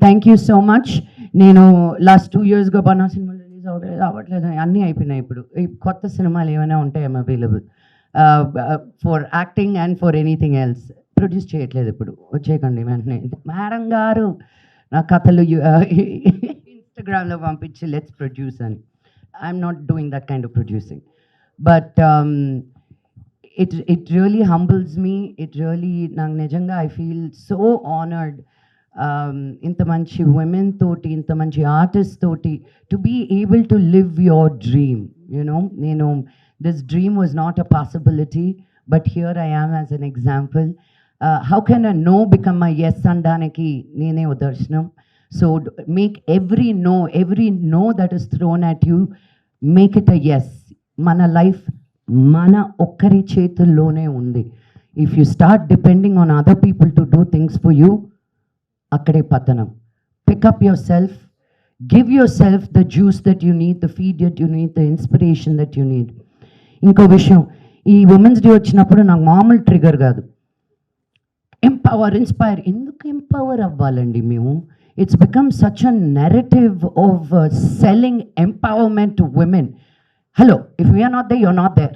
Thank you so much. నేను last 2 ఇయర్స్గా బన్నా సినిమాలు రిలీజ్ అవ్వట్లేదు, అన్నీ అయిపోయినాయి. ఇప్పుడు ఈ కొత్త సినిమాలు ఏమైనా ఉంటే I'm available for acting and for anything else. Produce చేయట్లేదు ఇప్పుడు, వచ్చేయకండి వెంటనే. మేడం గారు నా కథలు ఇన్స్టాగ్రామ్లో పంపించి లెట్స్ ప్రొడ్యూస్ అని. I'm not doing that kind of producing. But it really humbles me. It really, నాకు నిజంగా ఐ ఫీల్ సో ఆనర్డ్ ఇంత మంచి women తోటి, ఇంత మంచి ఆర్టిస్ట్ తోటి to be able to live your dream. నేను this dream was not a possibility, but here I am as an example. How can a no become a yes అనడానికి నేనే ఉదర్శనం. So make every no that is thrown at you, make it a yes. మన life మన ఒక్కరి చేతుల్లోనే ఉంది. If you start depending on other people to do things for you, అక్కడే పతనం. Pick up your self, give your self the juice that you need, the feed that you need, the inspiration that you need. ఇంకో విషయం, ఈ women's day వచ్చినప్పుడు నాకు మామూలు trigger కాదు, inspire. ఎందుకు ఎంపవర్ అవ్వాలండి మేము? It's become such a narrative of selling empowerment to women. Hello, if we are not there, you are not there.